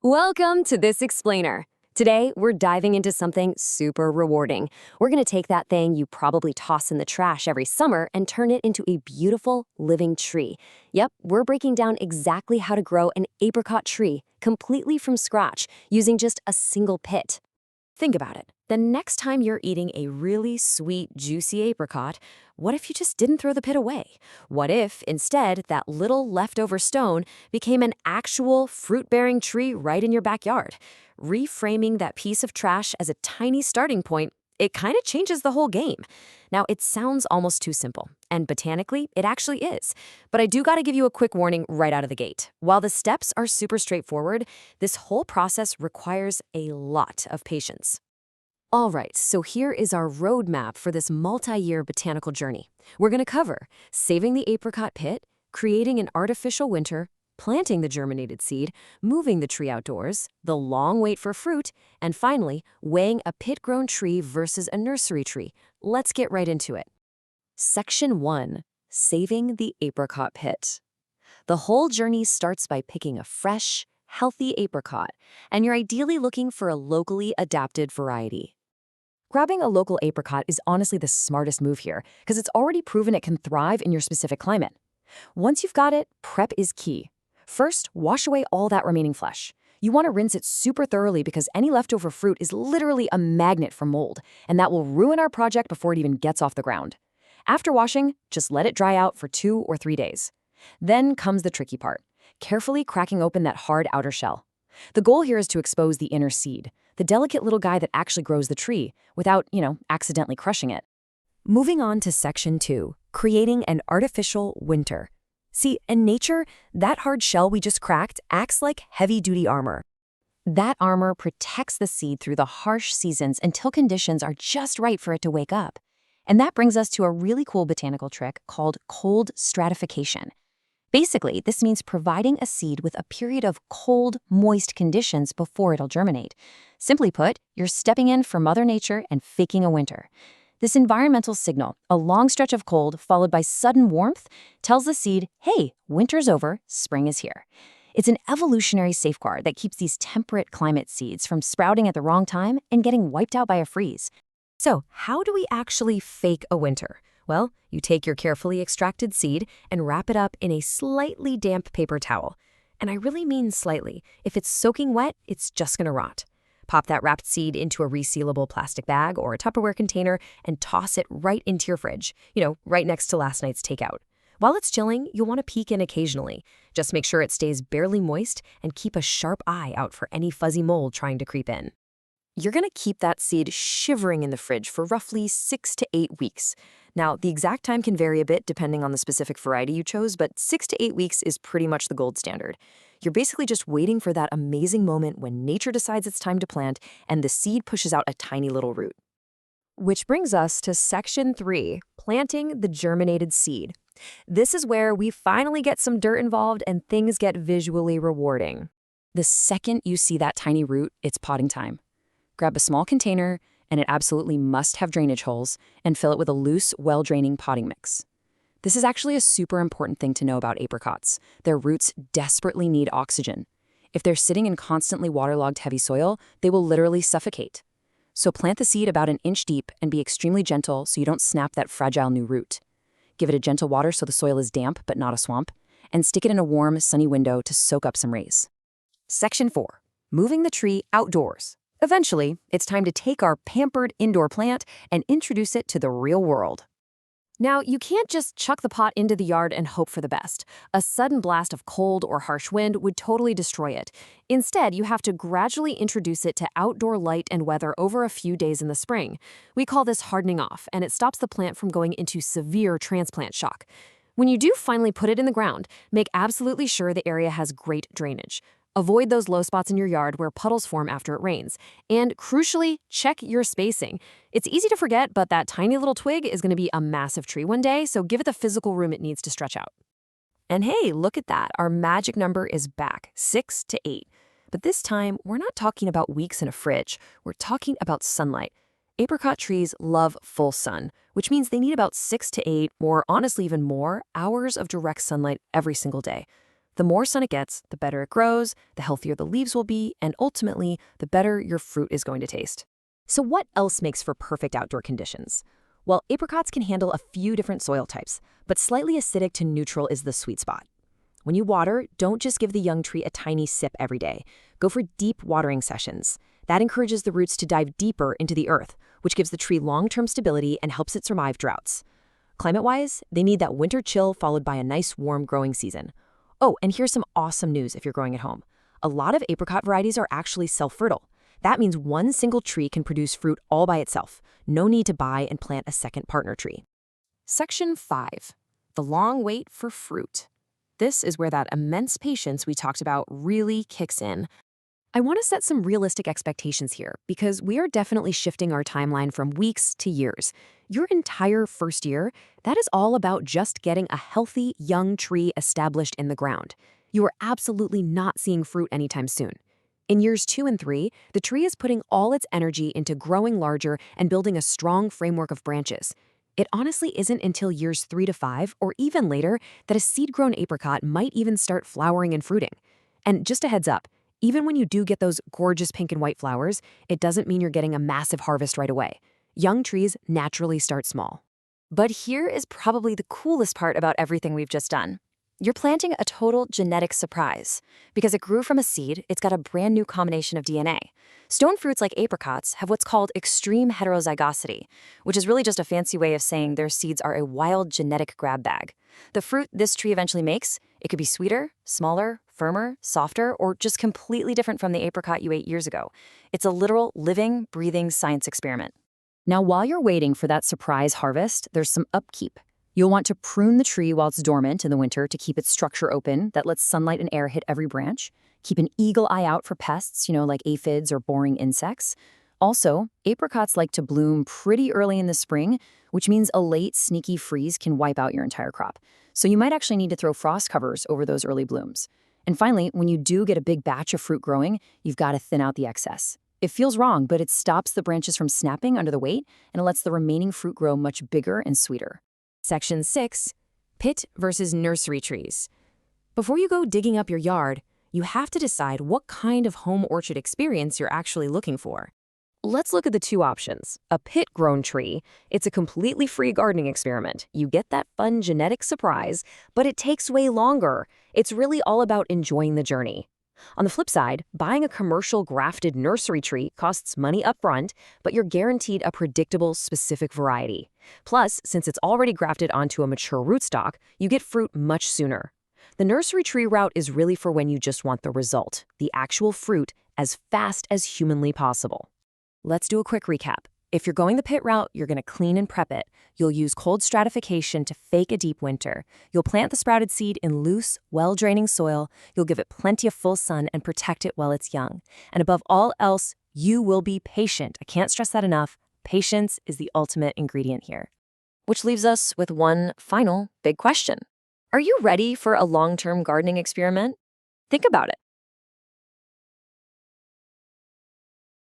Welcome to This Explainer. Today, we're diving into something super rewarding. We're going to take that thing you probably toss in the trash every summer and turn it into a beautiful, living tree. Yep, we're breaking down exactly how to grow an apricot tree completely from scratch using just a single pit. Think about it. The next time you're eating a really sweet, juicy apricot, what if you just didn't throw the pit away? What if, instead, that little leftover stone became an actual fruit-bearing tree right in your backyard? Reframing that piece of trash as a tiny starting point, it kind of changes the whole game. Now, it sounds almost too simple, and botanically, it actually is. But I do got to give you a quick warning right out of the gate. While the steps are super straightforward, this whole process requires a lot of patience. All right, so here is our roadmap for this multi-year botanical journey. We're going to cover saving the apricot pit, creating an artificial winter, planting the germinated seed, moving the tree outdoors, the long wait for fruit, and finally, weighing a pit-grown tree versus a nursery tree. Let's get right into it. Section 1. Saving the apricot pit. The whole journey starts by picking a fresh, healthy apricot, and you're ideally looking for a locally adapted variety. Grabbing a local apricot is honestly the smartest move here, because it's already proven it can thrive in your specific climate. Once you've got it, prep is key. First, wash away all that remaining flesh. You want to rinse it super thoroughly because any leftover fruit is literally a magnet for mold, and that will ruin our project before it even gets off the ground. After washing, just let it dry out for 2 or 3 days. Then comes the tricky part, carefully cracking open that hard outer shell. The goal here is to expose the inner seed, the delicate little guy that actually grows the tree, without, accidentally crushing it. Moving on to Section 2, creating an artificial winter. See, in nature, that hard shell we just cracked acts like heavy-duty armor. That armor protects the seed through the harsh seasons until conditions are just right for it to wake up. And that brings us to a really cool botanical trick called cold stratification. Basically, this means providing a seed with a period of cold, moist conditions before it'll germinate. Simply put, you're stepping in for Mother Nature and faking a winter. This environmental signal, a long stretch of cold followed by sudden warmth, tells the seed, hey, winter's over, spring is here. It's an evolutionary safeguard that keeps these temperate climate seeds from sprouting at the wrong time and getting wiped out by a freeze. So, how do we actually fake a winter? Well, you take your carefully extracted seed and wrap it up in a slightly damp paper towel. And I really mean slightly. If it's soaking wet, it's just going to rot. Pop that wrapped seed into a resealable plastic bag or a Tupperware container and toss it right into your fridge, right next to last night's takeout. While it's chilling, you'll want to peek in occasionally. Just make sure it stays barely moist and keep a sharp eye out for any fuzzy mold trying to creep in. You're going to keep that seed shivering in the fridge for roughly 6 to 8 weeks. Now, the exact time can vary a bit depending on the specific variety you chose, but 6 to 8 weeks is pretty much the gold standard. You're basically just waiting for that amazing moment when nature decides it's time to plant and the seed pushes out a tiny little root. Which brings us to Section 3, planting the germinated seed. This is where we finally get some dirt involved and things get visually rewarding. The second you see that tiny root, it's potting time. Grab a small container, and it absolutely must have drainage holes, and fill it with a loose, well-draining potting mix. This is actually a super important thing to know about apricots. Their roots desperately need oxygen. If they're sitting in constantly waterlogged heavy soil, they will literally suffocate. So plant the seed about 1 inch deep and be extremely gentle so you don't snap that fragile new root. Give it a gentle water so the soil is damp but not a swamp, and stick it in a warm, sunny window to soak up some rays. Section 4. Moving the tree outdoors. Eventually, it's time to take our pampered indoor plant and introduce it to the real world. Now, you can't just chuck the pot into the yard and hope for the best. A sudden blast of cold or harsh wind would totally destroy it. Instead, you have to gradually introduce it to outdoor light and weather over a few days in the spring. We call this hardening off, and it stops the plant from going into severe transplant shock. When you do finally put it in the ground, make absolutely sure the area has great drainage. Avoid those low spots in your yard where puddles form after it rains. And crucially, check your spacing. It's easy to forget, but that tiny little twig is going to be a massive tree one day, so give it the physical room it needs to stretch out. And hey, look at that. Our magic number is back, 6 to 8. But this time, we're not talking about weeks in a fridge. We're talking about sunlight. Apricot trees love full sun, which means they need about 6 to 8, or honestly even more, hours of direct sunlight every single day. The more sun it gets, the better it grows, the healthier the leaves will be, and ultimately, the better your fruit is going to taste. So what else makes for perfect outdoor conditions? Well, apricots can handle a few different soil types, but slightly acidic to neutral is the sweet spot. When you water, don't just give the young tree a tiny sip every day. Go for deep watering sessions. That encourages the roots to dive deeper into the earth, which gives the tree long-term stability and helps it survive droughts. Climate-wise, they need that winter chill followed by a nice warm growing season. Oh, and here's some awesome news if you're growing at home. A lot of apricot varieties are actually self-fertile. That means one single tree can produce fruit all by itself. No need to buy and plant a second partner tree. Section 5. The long wait for fruit. This is where that immense patience we talked about really kicks in. I want to set some realistic expectations here because we are definitely shifting our timeline from weeks to years. Your entire first year, that is all about just getting a healthy, young tree established in the ground. You are absolutely not seeing fruit anytime soon. In years 2 and 3, the tree is putting all its energy into growing larger and building a strong framework of branches. It honestly isn't until years 3 to 5, or even later, that a seed-grown apricot might even start flowering and fruiting. And just a heads up, even when you do get those gorgeous pink and white flowers, it doesn't mean you're getting a massive harvest right away. Young trees naturally start small. But here is probably the coolest part about everything we've just done. You're planting a total genetic surprise. Because it grew from a seed, it's got a brand new combination of DNA. Stone fruits like apricots have what's called extreme heterozygosity, which is really just a fancy way of saying their seeds are a wild genetic grab bag. The fruit this tree eventually makes, it could be sweeter, smaller, firmer, softer, or just completely different from the apricot you ate years ago. It's a literal living, breathing science experiment. Now, while you're waiting for that surprise harvest, there's some upkeep. You'll want to prune the tree while it's dormant in the winter to keep its structure open that lets sunlight and air hit every branch. Keep an eagle eye out for pests, like aphids or boring insects. Also, apricots like to bloom pretty early in the spring, which means a late, sneaky freeze can wipe out your entire crop. So you might actually need to throw frost covers over those early blooms. And finally, when you do get a big batch of fruit growing, you've got to thin out the excess. It feels wrong, but it stops the branches from snapping under the weight, and it lets the remaining fruit grow much bigger and sweeter. Section 6. Pit versus nursery trees. Before you go digging up your yard, you have to decide what kind of home orchard experience you're actually looking for. Let's look at the two options. A pit-grown tree, it's a completely free gardening experiment. You get that fun genetic surprise, but it takes way longer. It's really all about enjoying the journey. On the flip side, buying a commercial grafted nursery tree costs money upfront, but you're guaranteed a predictable, specific variety. Plus, since it's already grafted onto a mature rootstock, you get fruit much sooner. The nursery tree route is really for when you just want the result, the actual fruit, as fast as humanly possible. Let's do a quick recap. If you're going the pit route, you're going to clean and prep it. You'll use cold stratification to fake a deep winter. You'll plant the sprouted seed in loose, well-draining soil. You'll give it plenty of full sun and protect it while it's young. And above all else, you will be patient. I can't stress that enough. Patience is the ultimate ingredient here. Which leaves us with one final big question. Are you ready for a long-term gardening experiment? Think about it.